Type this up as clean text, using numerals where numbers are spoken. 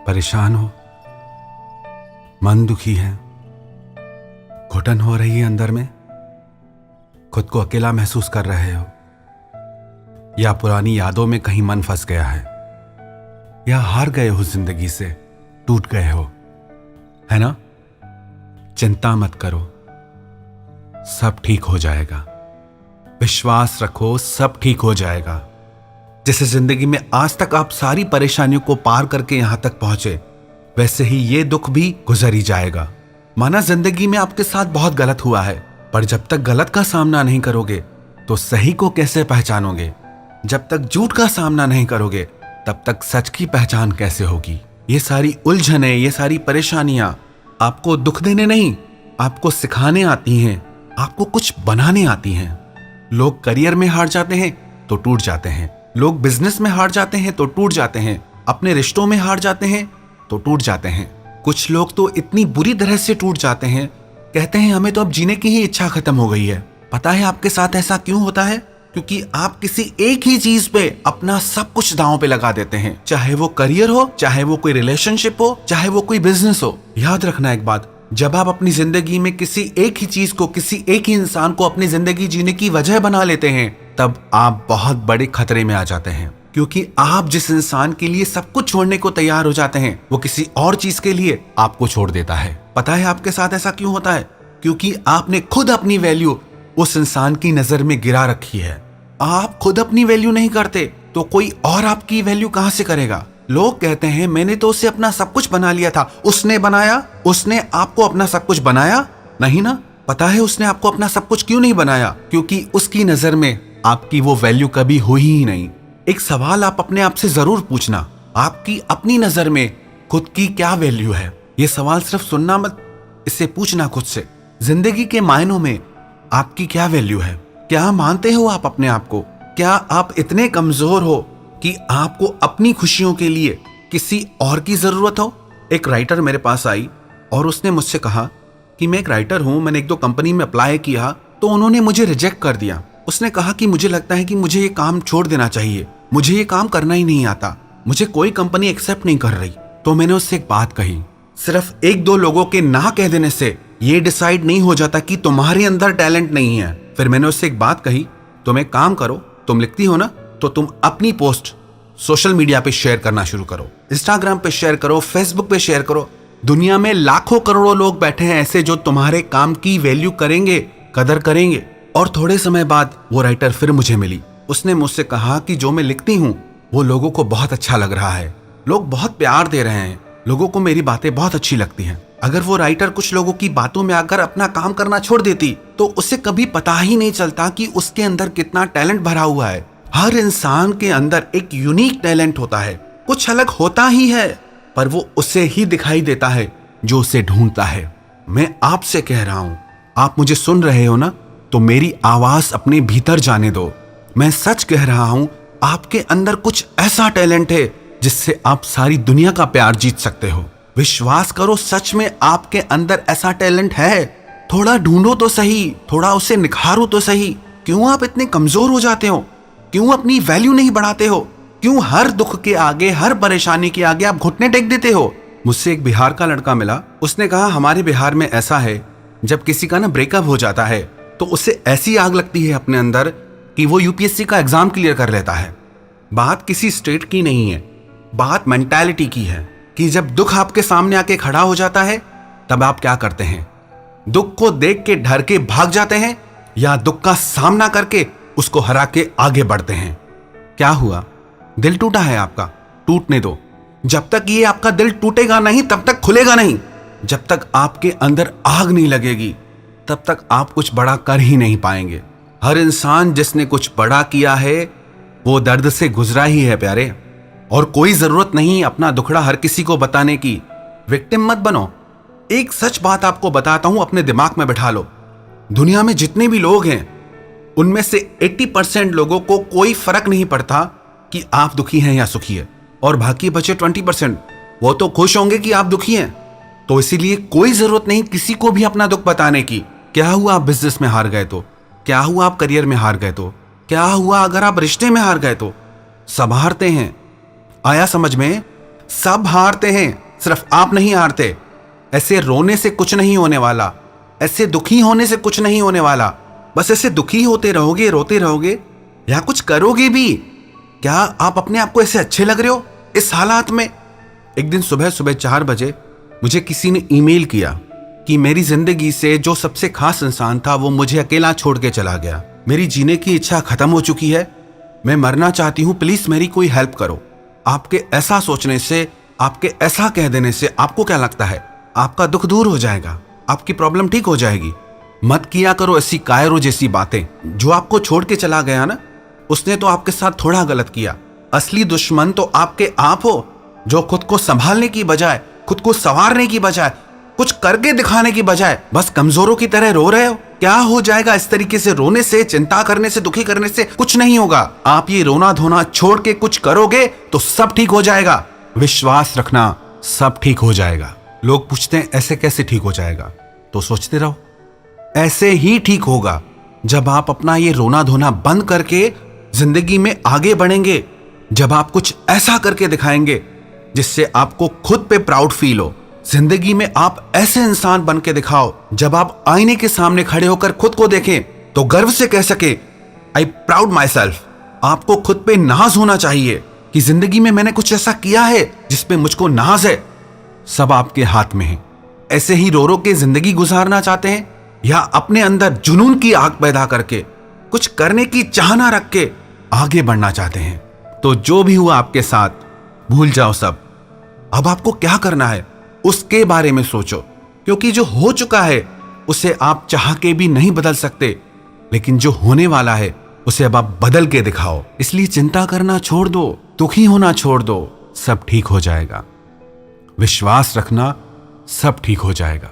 परेशान हो, मन दुखी है, घुटन हो रही है अंदर में, खुद को अकेला महसूस कर रहे हो, या पुरानी यादों में कहीं मन फंस गया है, या हार गए हो, जिंदगी से टूट गए हो, है ना? चिंता मत करो, सब ठीक हो जाएगा। विश्वास रखो, सब ठीक हो जाएगा। जैसे जिंदगी में आज तक आप सारी परेशानियों को पार करके यहां तक पहुंचे, वैसे ही ये दुख भी गुजर ही जाएगा। माना जिंदगी में आपके साथ बहुत गलत हुआ है, पर जब तक गलत का सामना नहीं करोगे तो सही को कैसे पहचानोगे? जब तक झूठ का सामना नहीं करोगे तब तक सच की पहचान कैसे होगी? ये सारी उलझनें, ये सारी परेशानियां आपको दुख देने नहीं, आपको सिखाने आती हैं, आपको कुछ बनाने आती हैं। लोग करियर में हार जाते हैं तो टूट जाते हैं, लोग बिजनेस में हार जाते हैं तो टूट जाते हैं, अपने रिश्तों में हार जाते हैं तो टूट जाते हैं। कुछ लोग तो इतनी बुरी तरह से टूट जाते हैं, कहते हैं हमें तो अब जीने की ही इच्छा खत्म हो गई है। पता है आपके साथ ऐसा क्यों होता है? क्योंकि आप किसी एक ही चीज पे अपना सब कुछ दांव पे लगा देते हैं, चाहे वो करियर हो, चाहे वो कोई रिलेशनशिप हो, चाहे वो कोई बिजनेस हो। याद रखना एक बात, जब आप अपनी जिंदगी में किसी एक ही चीज को, किसी एक ही इंसान को अपनी जिंदगी जीने की वजह बना लेते हैं, तब आप बहुत बड़े खतरे में आ जाते हैं। क्योंकि आप जिस इंसान के लिए सब कुछ छोड़ने को तैयार हो जाते हैं, वो किसी और चीज के लिए आपको छोड़ देता है। पता है आपके साथ ऐसा क्यों होता है? क्योंकि आपने खुद अपनी वैल्यू उस इंसान की नजर में गिरा रखी है। आप खुद अपनी वैल्यू नहीं करते तो कोई और आपकी वैल्यू कहां से करेगा? लोग कहते हैं मैंने तो उसे अपना सब कुछ बना लिया था, उसने बनाया? उसने आपको अपना सब कुछ बनाया नहीं ना? पता है उसने आपको अपना सब कुछ क्यों नहीं बनाया? क्योंकि उसकी नजर में आपकी वो वैल्यू कभी हुई ही नहीं। एक सवाल आप अपने आप से जरूर पूछना, आपकी अपनी नजर में खुद की क्या वैल्यू है? ये सवाल सिर्फ सुनना मत, इससे पूछना खुद से, जिंदगी के मायनों में आपकी क्या वैल्यू है? क्या मानते हो आप अपने आप को? क्या आप इतने कमजोर हो कि आपको अपनी खुशियों के लिए किसी और की जरूरत हो? एक राइटर मेरे पास आई और उसने मुझसे कहा कि मैं एक राइटर हूं, मैंने एक दो कंपनी में अप्लाई किया तो उन्होंने मुझे रिजेक्ट कर दिया। उसने कहा कि मुझे लगता है कि मुझे ये काम छोड़ देना चाहिए, मुझे ये काम करना ही नहीं आता, मुझे कोई कंपनी एक्सेप्ट नहीं कर रही। तो मैंने उससे एक बात कही, सिर्फ एक दो लोगों के ना कह देने से ये डिसाइड नहीं हो जाता कि तुम्हारे अंदर टैलेंट नहीं है। फिर मैंने उससे एक बात कही, तुम एक काम करो, तुम लिखती हो ना, तो तुम अपनी पोस्ट सोशल मीडिया पे शेयर करना शुरू करो, इंस्टाग्राम पे शेयर करो, फेसबुक पे शेयर करो। दुनिया में लाखों करोड़ों लोग बैठे हैं ऐसे जो तुम्हारे काम की वैल्यू करेंगे, कदर करेंगे। और थोड़े समय बाद वो राइटर फिर मुझे मिली, उसने मुझसे कहा कि जो मैं लिखती हूँ वो लोगों को बहुत अच्छा लग रहा है, लोग बहुत प्यार दे रहे हैं, लोगों को मेरी बातें बहुत अच्छी लगती हैं। अगर वो राइटर कुछ लोगों की बातों में आकर अपना काम करना छोड़ देती तो उसे कभी पता ही नहीं चलता कि उसके अंदर कितना टैलेंट भरा हुआ है। हर इंसान के अंदर एक यूनिक टैलेंट होता है, कुछ अलग होता ही है, पर वो उसे ही दिखाई देता है जो उसे ढूंढता है। मैं आपसे कह रहा हूं, आप मुझे सुन रहे हो ना, तो मेरी आवाज अपने भीतर जाने दो। मैं सच कह रहा हूं, आपके अंदर कुछ ऐसा टैलेंट है जिससे आप सारी दुनिया का प्यार जीत सकते हो। विश्वास करो, सच में आपके अंदर ऐसा टैलेंट है। थोड़ा ढूंढो तो सही, थोड़ा उसे निखारो तो सही। क्यों आप इतने कमजोर हो जाते हो? क्यों अपनी वैल्यू नहीं बढ़ाते हो? क्यों हर दुख के आगे, हर परेशानी के आगे आप घुटने टेक देते हो? मुझसे एक बिहार का लड़का मिला, उसने कहा हमारे बिहार में ऐसा है, जब किसी का ना ब्रेकअप हो जाता है तो उसे ऐसी आग लगती है अपने अंदर कि वो यूपीएससी का एग्जाम क्लियर कर लेता है। बात किसी स्टेट की नहीं है, बात मेंटालिटी की है कि जब दुख आपके सामने आके खड़ा हो जाता है तब आप क्या करते हैं? दुख को देख के डर के भाग जाते हैं या दुख का सामना करके उसको हरा के आगे बढ़ते हैं? क्या हुआ? दिल टूटा है आपका, टूटने दो। जब तक ये आपका दिल टूटेगा नहीं तब तक खुलेगा नहीं। जब तक आपके अंदर आग नहीं लगेगी तब तक आप कुछ बड़ा कर ही नहीं पाएंगे। हर इंसान जिसने कुछ बड़ा किया है वो दर्द से गुजरा ही है प्यारे, और कोई जरूरत नहीं अपना दुखड़ा हर किसी को बताने की। विक्टिम मत बनो। एक सच बात आपको बताता हूं, अपने दिमाग में बिठा लो, दुनिया में जितने भी लोग हैं उनमें से 80% लोगों को कोई फर्क नहीं पड़ता कि आप दुखी हैं या सुखी है, और बाकी बचे 20% वो तो खुश होंगे कि आप दुखी हैं। तो इसीलिए कोई जरूरत नहीं किसी को भी अपना दुख बताने की। क्या हुआ आप बिजनेस में हार गए तो? क्या हुआ आप करियर में हार गए तो? क्या हुआ अगर आप रिश्ते में हार गए तो? संभारते हैं, आया समझ में? सब हारते हैं, सिर्फ आप नहीं हारते। ऐसे रोने से कुछ नहीं होने वाला, ऐसे दुखी होने से कुछ नहीं होने वाला। बस ऐसे दुखी होते रहोगे, रोते रहोगे, या कुछ करोगे भी। क्या आप अपने आप को ऐसे अच्छे लग रहे हो इस हालात में? एक दिन सुबह सुबह 4 बजे मुझे किसी ने ईमेल किया कि मेरी जिंदगी से जो सबसे खास इंसान था वो मुझे अकेला छोड़ के चला गया। मेरी जीने की इच्छा खत्म हो चुकी है, मैं मरना चाहती हूं, प्लीज मेरी कोई हेल्प करो। आपके ऐसा सोचने से, आपके ऐसा कह देने से आपको क्या लगता है आपका दुख दूर हो जाएगा, आपकी प्रॉब्लम ठीक हो जाएगी? मत किया करो ऐसी कायरो जैसी बातें। जो आपको छोड़ के चला गया ना, उसने तो आपके साथ थोड़ा गलत किया। असली दुश्मन तो आपके आप हो, जो खुद को संभालने की बजाय, खुद को संवारने की बजाय, कुछ करके दिखाने की बजाय बस कमजोरों की तरह रो रहे हो। क्या हो जाएगा इस तरीके से रोने से, चिंता करने से, दुखी करने से? कुछ नहीं होगा। आप ये रोना धोना छोड़ के कुछ करोगे तो सब ठीक हो जाएगा। विश्वास रखना, सब ठीक हो जाएगा। लोग पूछते हैं ऐसे कैसे ठीक हो जाएगा, तो सोचते रहो, ऐसे ही ठीक होगा जब आप अपना ये रोना धोना बंद करके जिंदगी में आगे बढ़ेंगे। जब आप कुछ ऐसा करके दिखाएंगे जिससे आपको खुद पे प्राउड फील हो। जिंदगी में आप ऐसे इंसान बन के दिखाओ, जब आप आईने के सामने खड़े होकर खुद को देखें तो गर्व से कह सके, आई प्राउड माई सेल्फ। आपको खुद पे नाज होना चाहिए कि जिंदगी में मैंने कुछ ऐसा किया है जिसपे मुझको नाज है। सब आपके हाथ में है। ऐसे ही रो रो के जिंदगी गुजारना चाहते हैं, या अपने अंदर जुनून की आग पैदा करके कुछ करने की चाहना रख के आगे बढ़ना चाहते हैं? तो जो भी हुआ आपके साथ भूल जाओ सब। अब आपको क्या करना है उसके बारे में सोचो, क्योंकि जो हो चुका है उसे आप चाह के भी नहीं बदल सकते, लेकिन जो होने वाला है उसे अब आप बदल के दिखाओ। इसलिए चिंता करना छोड़ दो, दुखी होना छोड़ दो, सब ठीक हो जाएगा। विश्वास रखना, सब ठीक हो जाएगा।